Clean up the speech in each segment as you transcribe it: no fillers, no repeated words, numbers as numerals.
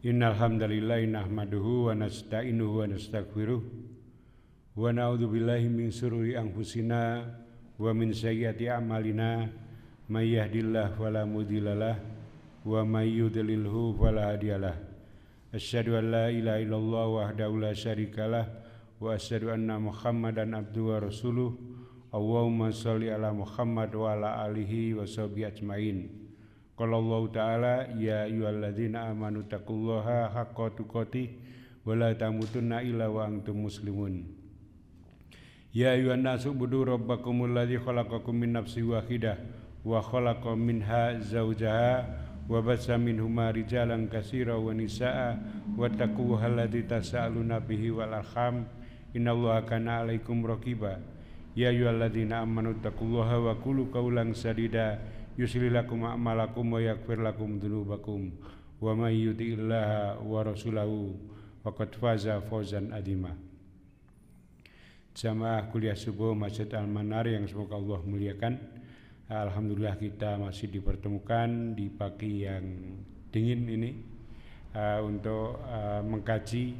Innal hamdalillah nahmaduhu wa nasta'inuhu wa nastaghfiruh wa na'udzu billahi min shururi anfusina wa min sayyiati a'malina may yahdihillahu fala mudhillalah wa may yudlilhu fala hadiyalah. Asyhadu an la ilaha illallah wahdahu la syarikalah wa asyhadu anna Muhammadan abduhu wa rasuluh. Allahumma shalli ala Muhammad wa ala alihi wa sahbihi ajmain. Qala Allah Ta'ala ya ayyuhalladzina amanu taqullaha haqqa tuqatih wa la tamutunna illa wa antum muslimun. Ya ayyuhan nasu ubudu rabbakumul ladzi khalaqakum min nafsin wahidah wa khalaqa minha zawjaha wa bassa minhuma rijalan katsiran wa nisaa wattaqullaha alladzi tasaaluna bihi wal arham innallaha kana 'alaikum raqiba. Ya ayyuhalladzina amanu taqullaha wa qulu qawlan sadida yuslih lakum a'malakum wa yaghfir lakum dzunubakum wa may yuti'illaha wa rasulahu faqad faza fawzan adzima. Jamaah kuliah subuh Masjid Al-Manar yang semoga Allah muliakan. Alhamdulillah kita masih dipertemukan di pagi yang dingin ini untuk mengkaji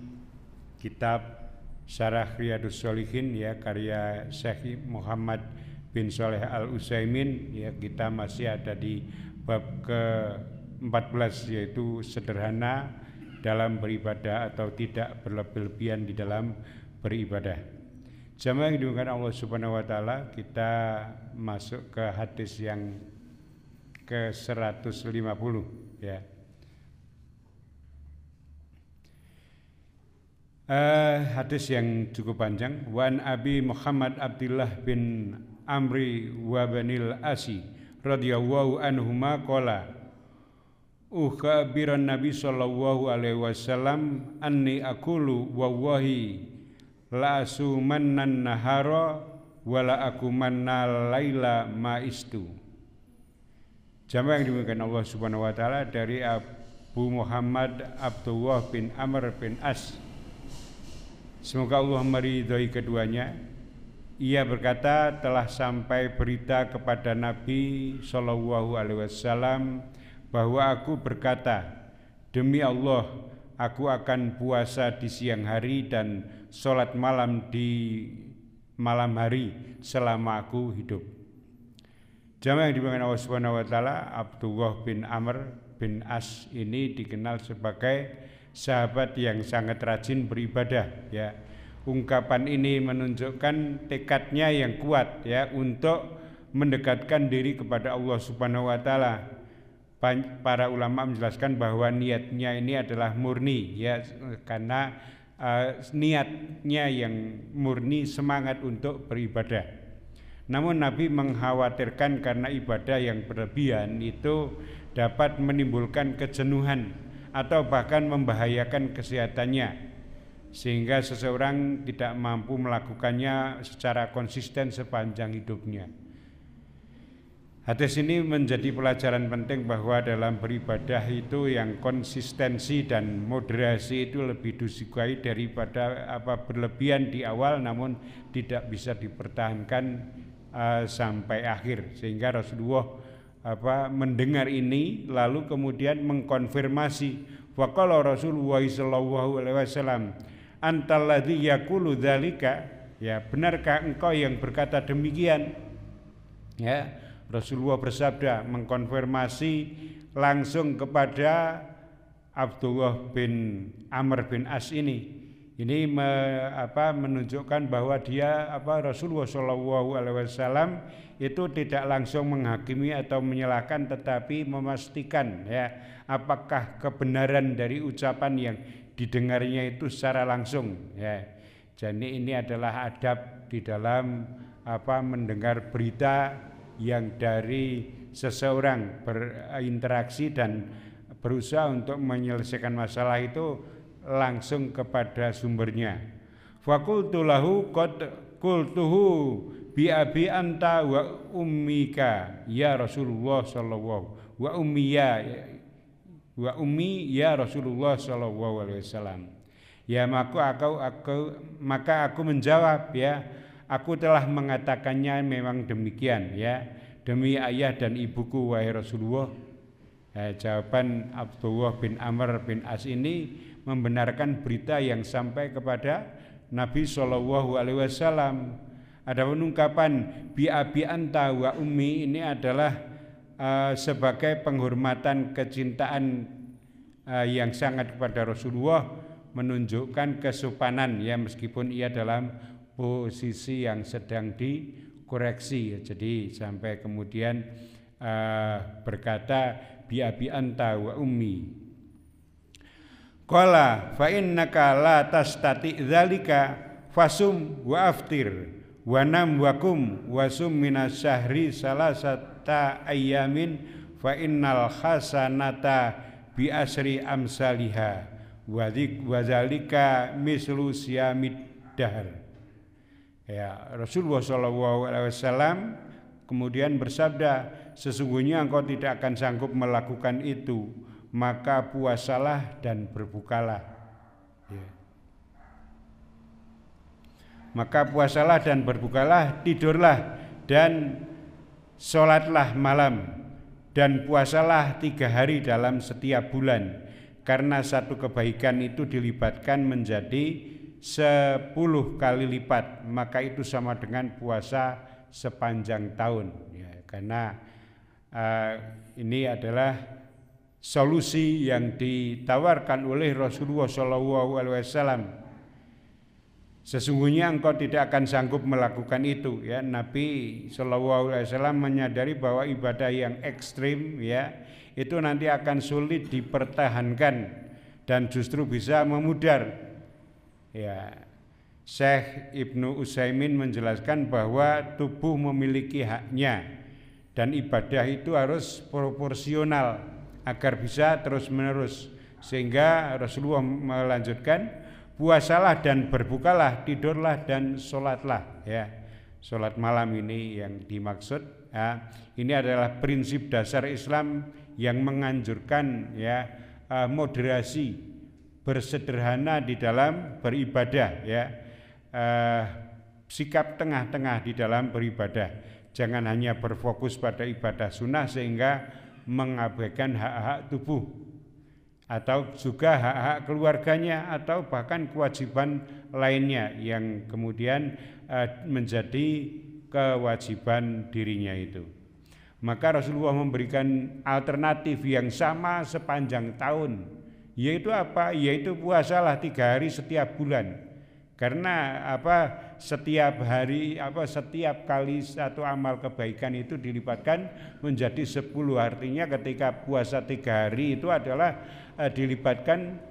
kitab Syarah Riyadhus Shalihin ya karya Syekh Muhammad bin Shalih Al-Utsaimin ya. Kita masih ada di bab ke-14 yaitu sederhana dalam beribadah atau tidak berlebih-lebihan di dalam beribadah. Jamaah yang dimuliakan Allah Subhanahu wa taala, kita masuk ke hadis yang ke-150 ya. Hadis yang cukup panjang. Wan Abi Muhammad Abdullah bin Amri wa Banil Asi radhiyallahu anhuma qala ukhabiran Nabi sallallahu alaihi wasallam anni aqulu wallahi la asumannan nahara wa la akumanna laila maistu. Jamaah yang dimuliakan Allah Subhanahu wa taala, dari Abu Muhammad Abdullah bin Amr bin As, semoga Allah meridhai keduanya. Ia berkata, telah sampai berita kepada Nabi Shallallahu Alaihi Wasallam bahwa aku berkata, demi Allah, aku akan puasa di siang hari dan sholat malam di malam hari selama aku hidup. Jamaah yang dimuliakan Allah Subhanahu Wa Taala, Abdullah bin Amr bin As ini dikenal sebagai sahabat yang sangat rajin beribadah ya. Ungkapan ini menunjukkan tekadnya yang kuat ya untuk mendekatkan diri kepada Allah Subhanahu wa taala. Para ulama menjelaskan bahwa niatnya ini adalah murni ya, karena niatnya yang murni, semangat untuk beribadah. Namun Nabi mengkhawatirkan karena ibadah yang berlebihan itu dapat menimbulkan kejenuhan atau bahkan membahayakan kesehatannya, sehingga seseorang tidak mampu melakukannya secara konsisten sepanjang hidupnya. Hadis ini menjadi pelajaran penting bahwa dalam beribadah itu yang konsistensi dan moderasi itu lebih disukai daripada berlebihan di awal namun tidak bisa dipertahankan sampai akhir. Sehingga Rasulullah mendengar ini lalu kemudian mengkonfirmasi. Faqala Rasulullah sallallahu alaihi wasallam antal ladzi yaqulu dzalika, ya benarkah engkau yang berkata demikian? Ya, Rasulullah bersabda mengkonfirmasi langsung kepada Abdullah bin Amr bin As ini. Ini menunjukkan bahwa dia Rasulullah sallallahu alaihi wasallam itu tidak langsung menghakimi atau menyalahkan, tetapi memastikan ya apakah kebenaran dari ucapan yang didengarnya itu secara langsung ya. Jadi ini adalah adab di dalam mendengar berita yang dari seseorang berinteraksi dan berusaha untuk menyelesaikan masalah itu langsung kepada sumbernya. Faqultu lahu qad qultuhu bi abi anta wa ummika ya Rasulullah sallallahu wa ummi ya Rasulullah sallallahu alaihi wasallam. Ya maka aku menjawab ya, aku telah mengatakannya memang demikian ya, demi ayah dan ibuku wahai Rasulullah. Jawaban Abdullah bin Amr bin As ini membenarkan berita yang sampai kepada Nabi Shallallahu Alaihi Wasallam. Ada ungkapan bi abi anta wa ummi ini adalah sebagai penghormatan kecintaan yang sangat kepada Rasulullah, menunjukkan kesopanan ya, meskipun ia dalam posisi yang sedang dikoreksi. Jadi sampai kemudian berkata bi abi anta wa ummi. Qala fa innaka la tastati dzalika fasum wa aftir wa nam wa kum wa sum minas syahri salasata ayyamin fa innal hasanata bi asri amsalihha wa dzalika mislu siyamid dahr. Ya, Rasulullah sallallahu alaihi wasallam kemudian bersabda, sesungguhnya engkau tidak akan sanggup melakukan itu, maka puasalah dan berbukalah. Ya. Maka puasalah dan berbukalah, tidurlah dan sholatlah malam, dan puasalah 3 hari dalam setiap bulan, karena satu kebaikan itu dilibatkan menjadi 10 kali lipat, maka itu sama dengan puasa sepanjang tahun. Ya, karena ini adalah solusi yang ditawarkan oleh Rasulullah SAW. Sesungguhnya engkau tidak akan sanggup melakukan itu. Ya, Nabi SAW menyadari bahwa ibadah yang ekstrim ya itu nanti akan sulit dipertahankan dan justru bisa memudar. Ya, Syekh Ibnu Utsaimin menjelaskan bahwa tubuh memiliki haknya dan ibadah itu harus proporsional agar bisa terus-menerus, sehingga Rasulullah melanjutkan, puasalah dan berbukalah, tidurlah dan sholatlah. Ya, sholat malam ini yang dimaksud. Ya, ini adalah prinsip dasar Islam yang menganjurkan ya moderasi, bersederhana di dalam beribadah. Ya, sikap tengah-tengah di dalam beribadah. Jangan hanya berfokus pada ibadah sunnah sehingga mengabaikan hak-hak tubuh, atau juga hak-hak keluarganya, atau bahkan kewajiban lainnya yang kemudian menjadi kewajiban dirinya itu. Maka Rasulullah memberikan alternatif yang sama sepanjang tahun, yaitu apa? Yaitu puasalah 3 hari setiap bulan. Karena setiap hari setiap kali satu amal kebaikan itu dilipatkan menjadi 10. Artinya ketika puasa 3 hari itu adalah dilipatkan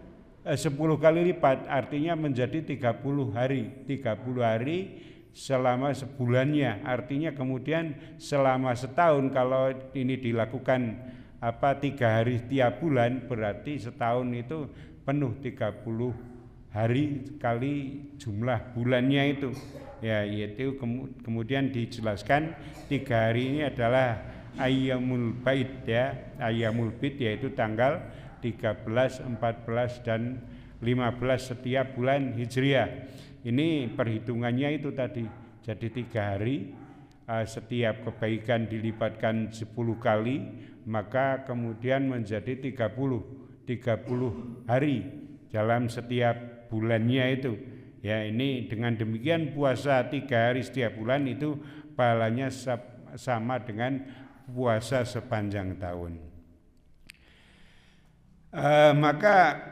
10 kali lipat, artinya menjadi 30 hari. 30 hari selama sebulannya, artinya kemudian selama setahun. Kalau ini dilakukan 3 hari tiap bulan, berarti setahun itu penuh 30 hari kali jumlah bulannya itu. Ya, yaitu kemudian dijelaskan 3 hari ini adalah ayyamul bait ya, ayyamul bait yaitu tanggal 13, 14 dan 15 setiap bulan Hijriah. Ini perhitungannya itu tadi. Jadi 3 hari setiap kebaikan dilipatkan 10 kali, maka kemudian menjadi 30 hari dalam setiap bulannya itu. Ya, ini dengan demikian puasa 3 hari setiap bulan itu pahalanya sama dengan puasa sepanjang tahun. Maka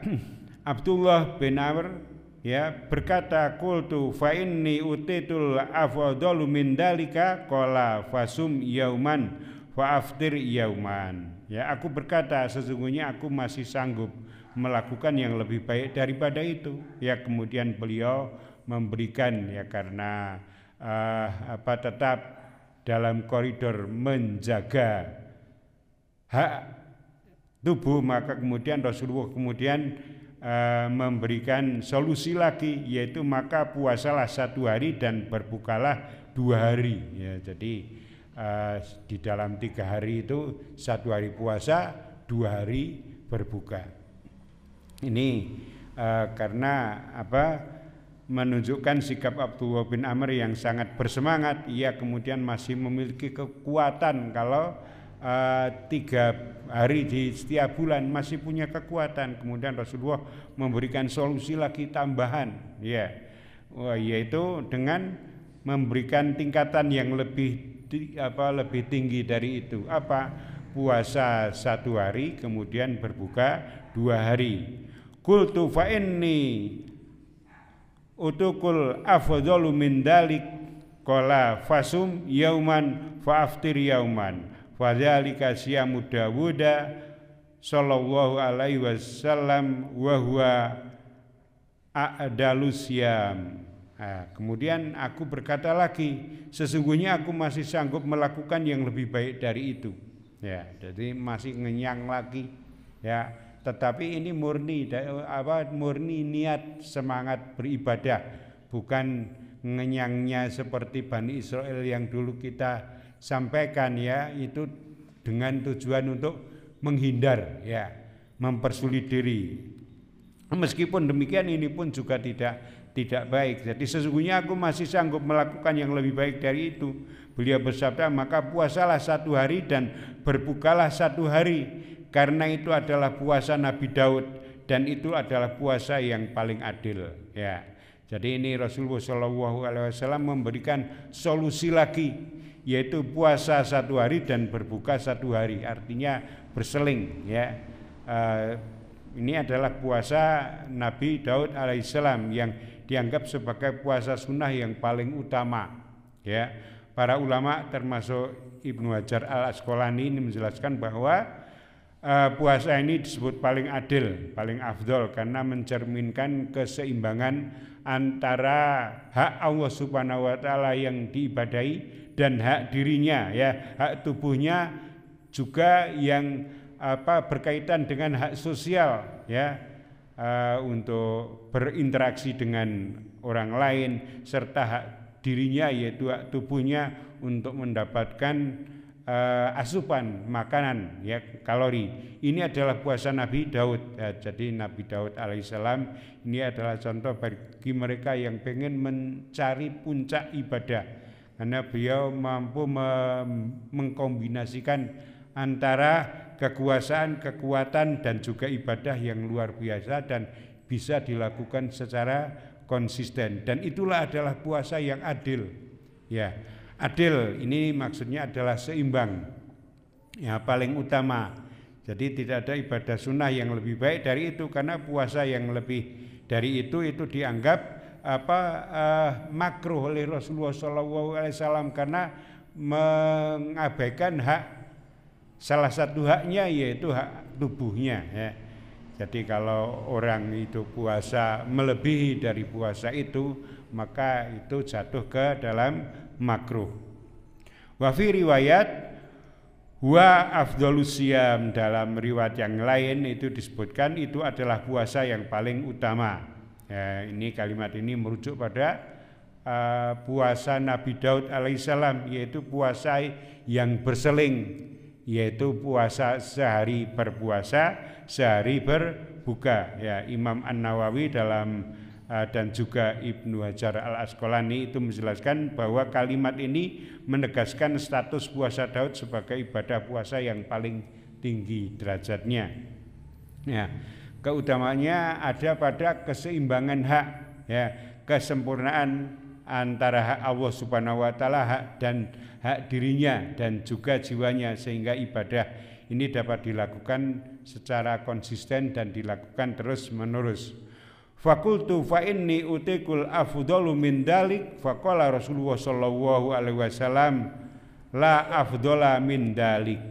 Abdullah bin Amr ya berkata, qultu fa inni utitul afdalu min dalika qala fasum yauman fa aftir yauman. Ya, aku berkata sesungguhnya aku masih sanggup melakukan yang lebih baik daripada itu. Ya, kemudian beliau memberikan ya karena tetap dalam koridor menjaga hak tubuh, maka kemudian Rasulullah kemudian memberikan solusi lagi, yaitu maka puasalah 1 hari dan berbukalah 2 hari. Ya, jadi di dalam 3 hari itu 1 hari puasa, 2 hari berbuka. Ini karena menunjukkan sikap Abdullah bin Amr yang sangat bersemangat. Ia kemudian masih memiliki kekuatan kalau 3 hari di setiap bulan masih punya kekuatan. Kemudian Rasulullah memberikan solusi lagi tambahan, ya, yaitu dengan memberikan tingkatan yang lebih tinggi dari itu. Puasa 1 hari kemudian berbuka 2 hari. Qultu fa inni utukul afdalu min dalik qala fasum yauman fa aftir yauman fadzalika siyamu Dawuda sallallahu alaihi wasallam wa huwa a'dalus siyam. Kemudian aku berkata lagi, sesungguhnya aku masih sanggup melakukan yang lebih baik dari itu. Ya, jadi masih ngenyang lagi, ya. Tetapi ini murni niat semangat beribadah, bukan ngenyangnya seperti Bani Israel yang dulu kita sampaikan, ya, itu dengan tujuan untuk menghindar, ya, mempersulit diri. Meskipun demikian ini pun juga tidak baik. Jadi sesungguhnya aku masih sanggup melakukan yang lebih baik dari itu. Beliau bersabda, maka puasalah 1 hari dan berbukalah 1 hari, karena itu adalah puasa Nabi Daud dan itu adalah puasa yang paling adil, ya. Jadi ini Rasulullah SAW memberikan solusi lagi, yaitu puasa 1 hari dan berbuka 1 hari, artinya berseling, ya. Ini adalah puasa Nabi Daud alaihissalam yang dianggap sebagai puasa sunnah yang paling utama, ya. Para ulama termasuk Ibnu Hajar al-Asqalani ini menjelaskan bahwa puasa ini disebut paling adil, paling afdol, karena mencerminkan keseimbangan antara hak Allah Subhanahu wa taala yang diibadahi dan hak dirinya, ya, hak tubuhnya juga yang berkaitan dengan hak sosial, ya, untuk berinteraksi dengan orang lain, serta hak dirinya yaitu hak tubuhnya untuk mendapatkan asupan makanan, ya, kalori. Ini adalah puasa Nabi Daud, ya. Jadi Nabi Daud alaihissalam ini adalah contoh bagi mereka yang pengen mencari puncak ibadah, karena beliau mampu mengkombinasikan antara kekuasaan, kekuatan dan juga ibadah yang luar biasa dan bisa dilakukan secara konsisten, dan itulah adalah puasa yang adil, ya. Adil ini maksudnya adalah seimbang, ya, paling utama. Jadi tidak ada ibadah sunnah yang lebih baik dari itu, karena puasa yang lebih dari itu dianggap makruh oleh Rasulullah SAW, karena mengabaikan hak, salah satu haknya yaitu hak tubuhnya, ya. Jadi kalau orang itu puasa melebihi dari puasa itu, maka itu jatuh ke dalam makruh. Wa fi riwayat wa afdhalus siyam, dalam riwayat yang lain itu disebutkan itu adalah puasa yang paling utama. Ya, ini kalimat ini merujuk pada puasa Nabi Daud alaihissalam, yaitu puasa yang berseling, yaitu puasa sehari berpuasa, sehari berbuka, ya. Imam An-Nawawi dan juga Ibnu Hajar al-Asqalani itu menjelaskan bahwa kalimat ini menegaskan status puasa Daud sebagai ibadah puasa yang paling tinggi derajatnya, ya. Keutamaannya ada pada keseimbangan hak, ya, kesempurnaan antara hak Allah Subhanahu wa taala, hak dan hak dirinya dan juga jiwanya, sehingga ibadah ini dapat dilakukan secara konsisten dan dilakukan terus-menerus. Fakultu fa inni utikul afdalu min dalik, faqala Rasulullah sallallahu alaihi wasallam la afdala min dalik.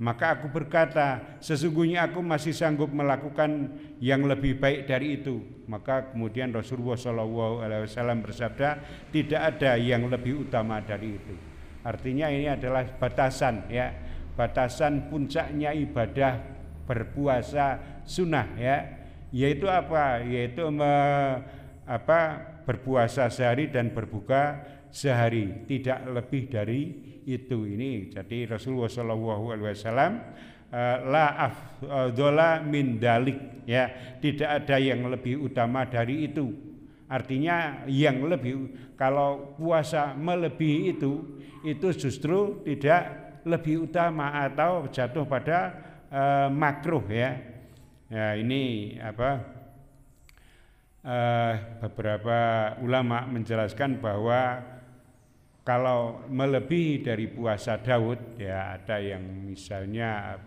Maka aku berkata, sesungguhnya aku masih sanggup melakukan yang lebih baik dari itu. Maka kemudian Rasulullah sallallahu alaihi wasallam bersabda, tidak ada yang lebih utama dari itu. Artinya ini adalah batasan, ya, batasan puncaknya ibadah berpuasa sunnah, ya, yaitu apa? Yaitu berpuasa sehari dan berbuka sehari, tidak lebih dari itu. Ini jadi Rasulullah SAW la afdhala min dalik, ya, tidak ada yang lebih utama dari itu. Artinya yang lebih, kalau puasa melebihi itu justru tidak lebih utama atau jatuh pada makruh ya. Ya ini beberapa ulama menjelaskan bahwa kalau melebihi dari puasa Daud ya, ada yang misalnya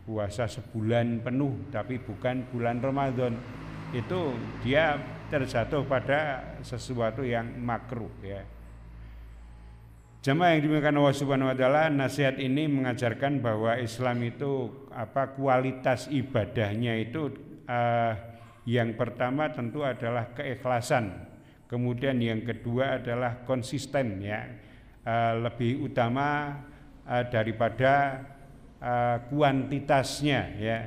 puasa sebulan penuh tapi bukan bulan Ramadan, itu dia terjatuh pada sesuatu yang makruh ya. Jemaah yang dimuliakan Allah Subhanahu wa taala, nasihat ini mengajarkan bahwa Islam itu kualitas ibadahnya itu yang pertama tentu adalah keikhlasan. Kemudian yang kedua adalah konsisten ya, lebih utama daripada kuantitasnya ya.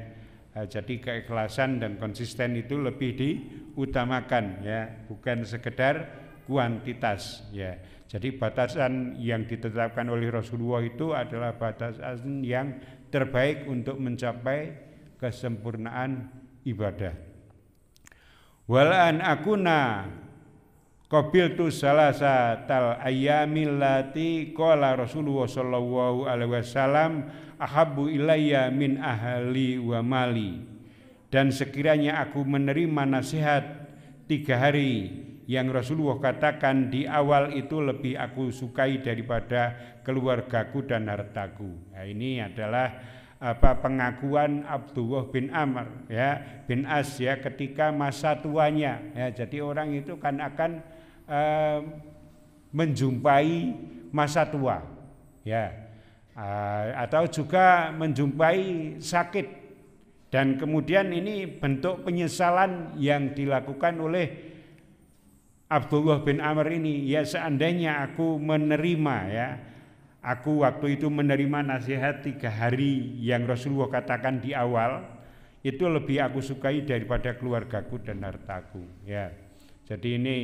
Jadi keikhlasan dan konsisten itu lebih diutamakan ya, bukan sekedar kuantitas ya. Jadi batasan yang ditetapkan oleh Rasulullah itu adalah batasan yang terbaik untuk mencapai kesempurnaan ibadah. Walan akuna qabiltu salasatal ayyamil lati qala Rasulullah sallallahu alaihi wasallam ahabbu ilayya min ahli wa mali. Dan sekiranya aku menerima nasihat 3 hari yang Rasulullah katakan di awal itu lebih aku sukai daripada keluargaku dan hartaku. Nah, ini adalah pengakuan Abdullah bin Amr ya bin As ya ketika masa tuanya ya. Jadi orang itu kan akan menjumpai masa tua ya, atau juga menjumpai sakit, dan kemudian ini bentuk penyesalan yang dilakukan oleh Abdullah bin Amr ini ya. Seandainya aku menerima ya, aku waktu itu menerima nasihat 3 hari yang Rasulullah katakan di awal, itu lebih aku sukai daripada keluargaku dan hartaku ya. Jadi ini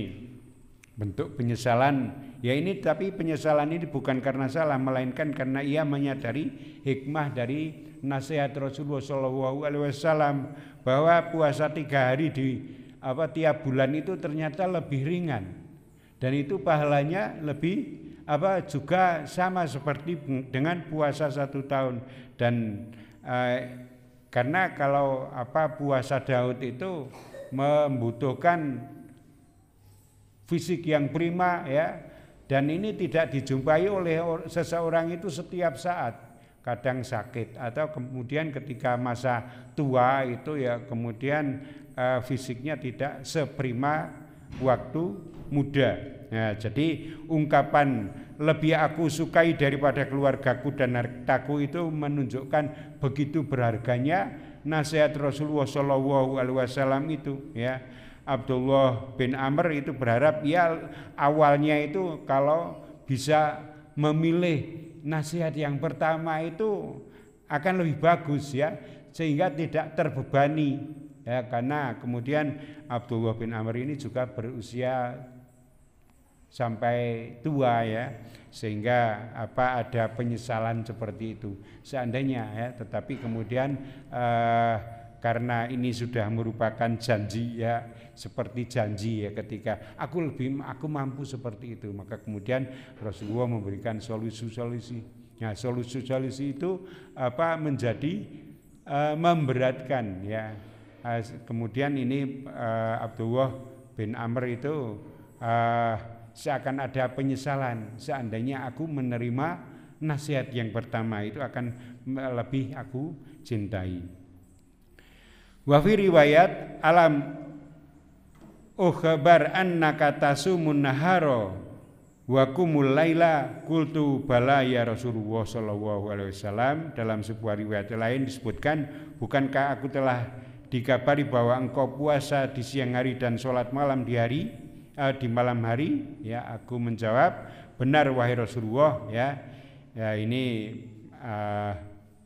bentuk penyesalan ya ini, tapi penyesalan ini bukan karena salah, melainkan karena ia menyadari hikmah dari nasihat Rasulullah SAW bahwa puasa 3 hari di tiap bulan itu ternyata lebih ringan, dan itu pahalanya lebih juga sama seperti dengan puasa 1 tahun. Dan karena kalau puasa Daud itu membutuhkan fisik yang prima ya, dan ini tidak dijumpai oleh seseorang itu setiap saat. Kadang sakit atau kemudian ketika masa tua itu ya kemudian fisiknya tidak seprima waktu muda. Nah, jadi ungkapan lebih aku sukai daripada keluargaku dan hartaku itu menunjukkan begitu berharganya nasihat Rasulullah SAW itu ya. Abdullah bin Amr itu berharap ya awalnya itu kalau bisa memilih nasihat yang pertama itu akan lebih bagus ya, sehingga tidak terbebani ya, karena kemudian Abdullah bin Amr ini juga berusia sampai tua ya, sehingga ada penyesalan seperti itu seandainya ya. Tetapi kemudian karena ini sudah merupakan janji ya, seperti janji ya, ketika aku mampu seperti itu, maka kemudian Rasulullah memberikan solusi-solusi. Nah, solusi-solusi itu menjadi memberatkan ya. Kemudian ini Abdullah bin Amr itu seakan ada penyesalan, seandainya aku menerima nasihat yang pertama itu akan lebih aku cintai. Wa fi riwayat alam ukhbar annaka tasumun nahara wa qumul laila qultu bala ya Rasulullah sallallahu alaihi wasallam. Dalam sebuah riwayat lain disebutkan, bukankah aku telah dikabari bahwa engkau puasa di siang hari dan sholat malam di malam hari ya. Aku menjawab, benar wahai Rasulullah ya. Ya ini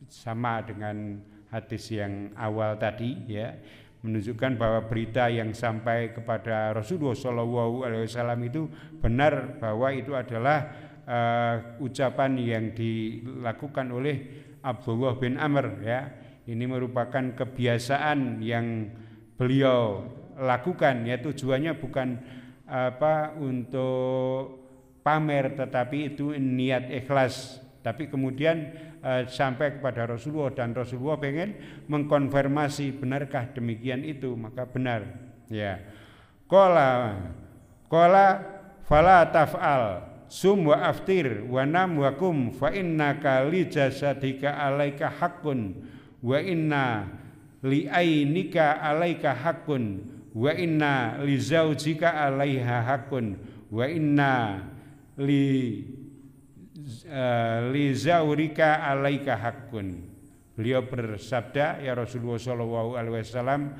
sama dengan hadis yang awal tadi ya, menunjukkan bahwa berita yang sampai kepada Rasulullah SAW itu benar, bahwa itu adalah ucapan yang dilakukan oleh Abdullah bin Amr ya. Ini merupakan kebiasaan yang beliau lakukan ya, tujuannya bukan untuk pamer, tetapi itu niat ikhlas Tapi kemudian sampai kepada Rasulullah dan Rasulullah pengen mengkonfirmasi benarkah demikian itu, maka benar. Ya. Qala fala taf'al sum wa aftir wa nam wa kum fa innaka li jasadika alaika haqqun wa inna li ainika alaika haqqun wa inna li zaujika alaiha haqqun wa inna li zaurika alaika haqqun. Beliau bersabda, ya Rasulullah sallallahu alaihi wasallam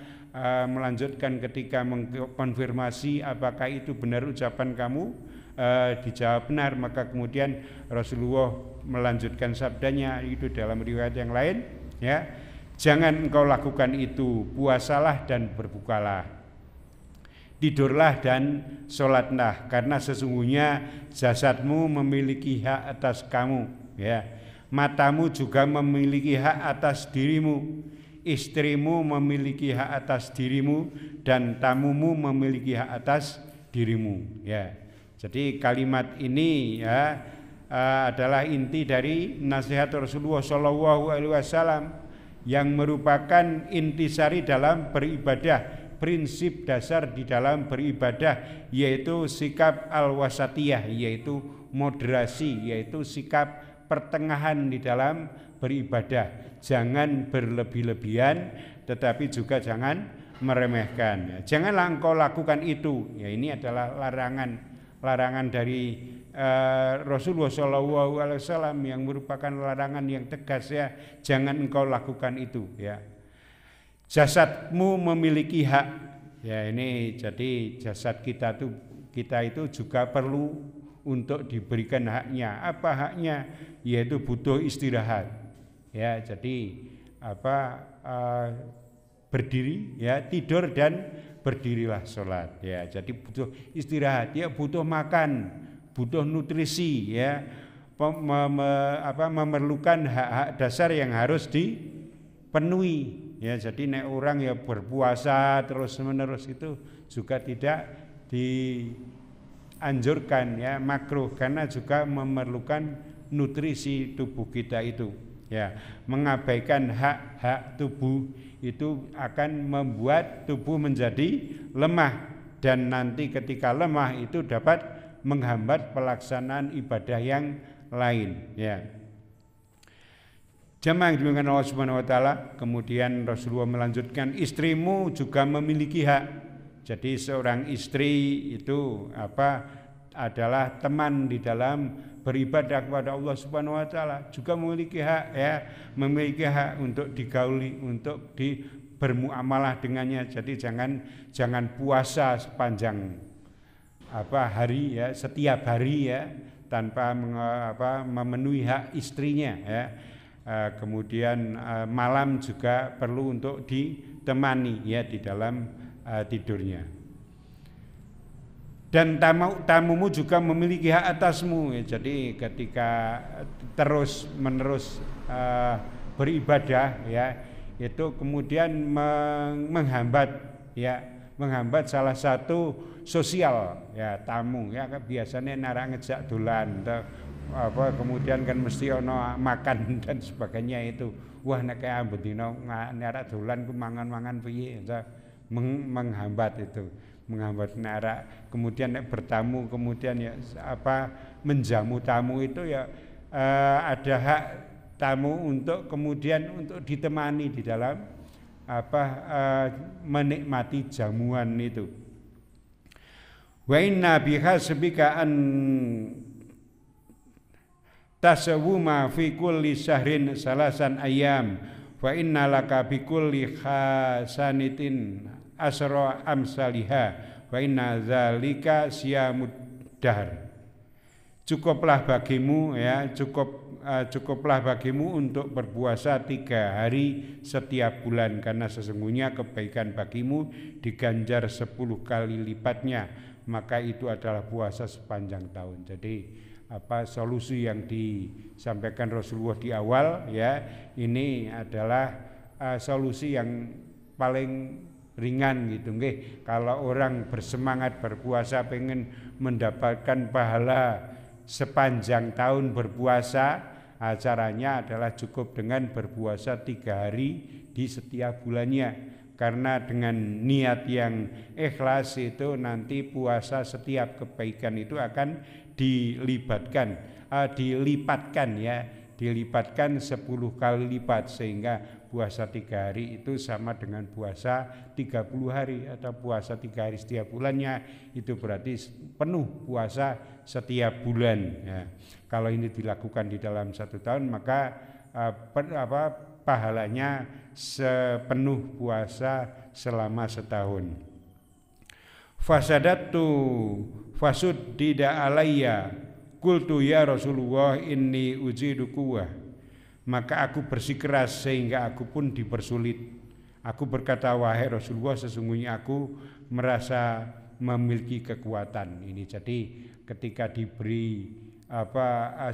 melanjutkan ketika mengkonfirmasi apakah itu benar ucapan kamu, dijawab benar, maka kemudian Rasulullah melanjutkan sabdanya itu dalam riwayat yang lain, ya, jangan engkau lakukan itu, puasalah dan berbukalah, tidurlah dan sholatlah, karena sesungguhnya jasadmu memiliki hak atas kamu, ya, matamu juga memiliki hak atas dirimu, istrimu memiliki hak atas dirimu, dan tamumu memiliki hak atas dirimu, ya. Jadi kalimat ini, ya, adalah inti dari nasihat Rasulullah Shallallahu Alaihi Wasallam yang merupakan intisari dalam beribadah. Prinsip dasar di dalam beribadah yaitu sikap al-wasatiyah, yaitu moderasi, yaitu sikap pertengahan di dalam beribadah. Jangan berlebih-lebihan, tetapi juga jangan meremehkan. Janganlah engkau lakukan itu. Ya, ini adalah larangan dari Rasulullah SAW yang merupakan larangan yang tegas, ya. Jangan engkau lakukan itu, ya. Jasadmu memiliki hak, ya, ini jadi jasad kita itu juga perlu untuk diberikan haknya. Apa haknya? Yaitu butuh istirahat, ya. Jadi berdiri, ya, tidur dan berdirilah sholat, ya. Jadi butuh istirahat, ya, butuh makan, butuh nutrisi, ya, memerlukan hak-hak dasar yang harus dipenuhi. Ya, jadi nek orang ya berpuasa terus menerus itu juga tidak dianjurkan, ya, makruh, karena juga memerlukan nutrisi tubuh kita itu, ya. Mengabaikan hak-hak tubuh itu akan membuat tubuh menjadi lemah, dan nanti ketika lemah itu dapat menghambat pelaksanaan ibadah yang lain, ya. Jamaah yang dimuliakan Allah Subhanahu wa taala, kemudian Rasulullah melanjutkan, istrimu juga memiliki hak. Jadi seorang istri itu adalah teman di dalam beribadah kepada Allah Subhanahu wa taala, juga memiliki hak, ya, memiliki hak untuk digauli, untuk bermuamalah dengannya. Jadi jangan puasa sepanjang hari, ya, setiap hari, ya, tanpa memenuhi hak istrinya, ya. Kemudian malam juga perlu untuk ditemani, ya, di dalam tidurnya. Dan tamumu juga memiliki hak atasmu, ya. Jadi ketika terus menerus beribadah, ya, itu kemudian menghambat salah satu sosial, ya, tamu, ya, biasanya nara ngejak dolan, kemudian kan mesti ono makan dan sebagainya itu. Wah, nek kaya bendina nara dolan ku mangan-mangan piye, menghambat itu, menghambat nara. Kemudian nek bertamu, kemudian, ya, menjamu tamu itu, ya, ada hak tamu untuk kemudian untuk ditemani di dalam menikmati jamuan itu. Wa inna bihasbika an tasawuma fi kulli syahrin salasan ayyam fa inna laka bi kulli khasanitin asra amsaliha wa inna zalika siyamud dahr. Cukuplah bagimu, ya, cukuplah bagimu untuk berpuasa 3 hari setiap bulan, karena sesungguhnya kebaikan bagimu diganjar 10 kali lipatnya, maka itu adalah puasa sepanjang tahun. Jadi solusi yang disampaikan Rasulullah di awal, ya, ini adalah solusi yang paling ringan gitu, nggih. Kalau orang bersemangat berpuasa pengen mendapatkan pahala sepanjang tahun berpuasa, Caranya adalah cukup dengan berpuasa 3 hari di setiap bulannya. Karena dengan niat yang ikhlas itu nanti puasa setiap kebaikan itu akan dilipatkan 10 kali lipat, sehingga puasa 3 hari itu sama dengan puasa 30 hari atau puasa 3 hari setiap bulannya, itu berarti penuh puasa setiap bulan ya. Kalau ini dilakukan di dalam 1 tahun maka pahalanya sepenuh puasa selama setahun. Fasadatu fasuddida alayya qultu ya Rasulullah inni ujidu quwwah, maka aku bersikeras sehingga aku pun dipersulit. Aku berkata, wahai Rasulullah, sesungguhnya aku merasa memiliki kekuatan. Ini jadi ketika diberi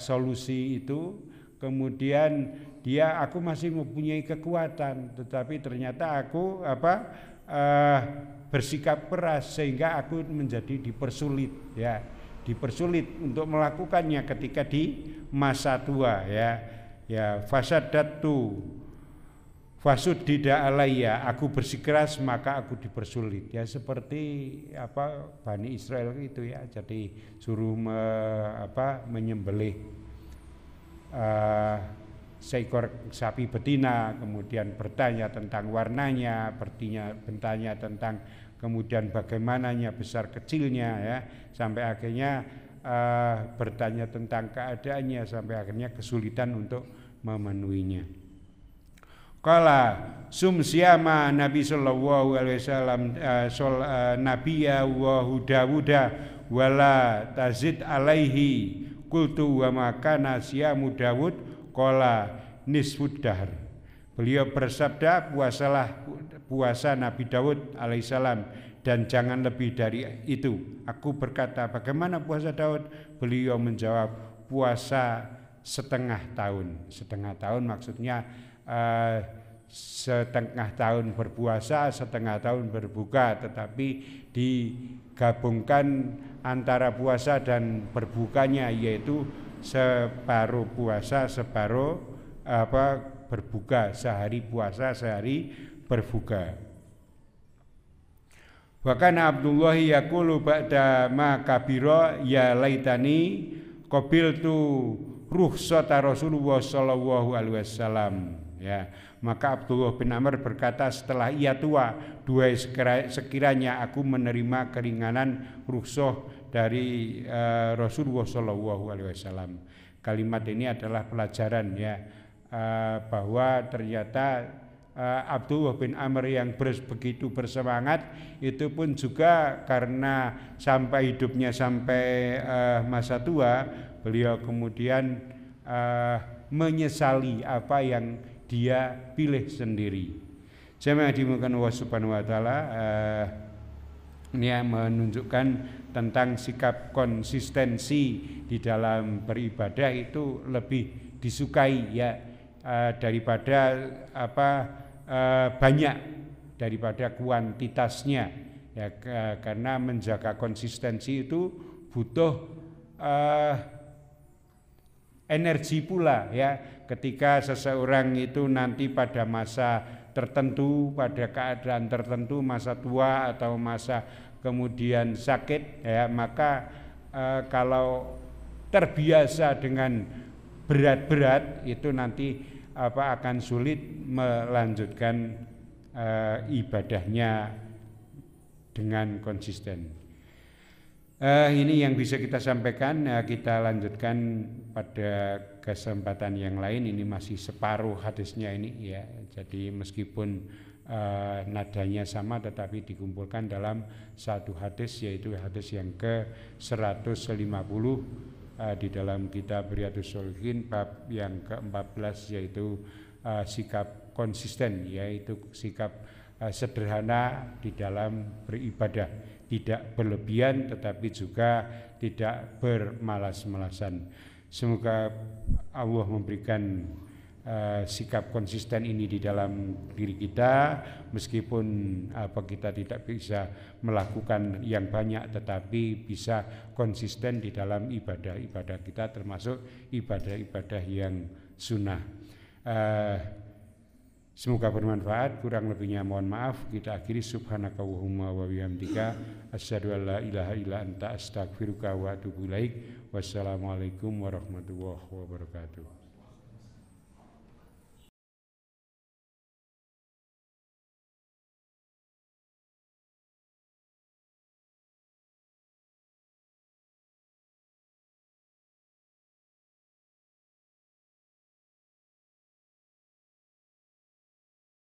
solusi itu, kemudian aku masih mempunyai kekuatan, tetapi ternyata aku bersikap keras sehingga aku menjadi dipersulit ya, dipersulit untuk melakukannya ketika di masa tua ya. Fasadatu fasuddida alayya, aku bersikeras maka aku dipersulit ya, seperti Bani Israel itu ya. Jadi suruh menyembelih seekor sapi betina, kemudian bertanya tentang warnanya, bertanya tentang kemudian bagaimananya besar kecilnya ya, sampai akhirnya bertanya tentang keadaannya, sampai akhirnya kesulitan untuk memenuhinya. Qala sumsiyama Nabi sallallahu alaihi wasallam nabiyya wa hudawuda wala tazid alaihi qultu wa makana siyamu Dawud qala nisfud dahr. Beliau bersabda, puasa Nabi Daud alaihissalam dan jangan lebih dari itu. Aku berkata, bagaimana puasa Daud? Beliau menjawab, puasa setengah tahun. Setengah tahun maksudnya setengah tahun berpuasa, setengah tahun berbuka, tetapi digabungkan antara puasa dan berbukanya, yaitu separuh puasa, separuh berbuka, sehari puasa, sehari berbuka. Wa kana Abdullah yaqulu ba'da ma kabira ya laitani qabiltu rukhsata Rasulullah sallallahu alaihi wasallam ya. Maka Abdullah bin Amr berkata, setelah ia tua, sekiranya aku menerima keringanan rukhsah dari Rasulullah sallallahu alaihi wasallam. Kalimat ini adalah pelajaran ya, bahwa ternyata Abdullah bin Amr yang begitu bersemangat itu pun juga karena sampai hidupnya sampai masa tua, beliau kemudian menyesali apa yang dia pilih sendiri. Jemaah dimuliakan Allah Subhanahu wa taala, ini menunjukkan tentang sikap konsistensi di dalam beribadah itu lebih disukai ya, daripada banyak, daripada kuantitasnya ya, karena menjaga konsistensi itu butuh energi pula ya. Ketika seseorang itu nanti pada masa tertentu, pada keadaan tertentu, masa tua atau masa kemudian sakit ya, maka kalau terbiasa dengan berat-berat itu nanti akan sulit melanjutkan ibadahnya dengan konsisten. Ini yang bisa kita sampaikan. Kita lanjutkan pada kesempatan yang lain. Ini masih separuh hadisnya ini ya. Jadi meskipun nadanya sama, tetapi dikumpulkan dalam satu hadis, yaitu hadis yang ke-150 di dalam kitab Riyadhus Shalihin, bab yang ke-14, yaitu sikap konsisten, yaitu sikap sederhana di dalam beribadah, tidak berlebihan tetapi juga tidak bermalas-malasan. Semoga Allah memberikan sikap konsisten ini di dalam diri kita, meskipun kita tidak bisa melakukan yang banyak, tetapi bisa konsisten di dalam ibadah-ibadah kita, termasuk ibadah-ibadah yang sunnah. Semoga bermanfaat, kurang lebihnya mohon maaf. Kita akhiri subhanakallahumma wa bihamdika asyhadu an la ilaha illa anta astaghfiruka wa atubu ilaik. Wassalamualaikum warahmatullahi wabarakatuh.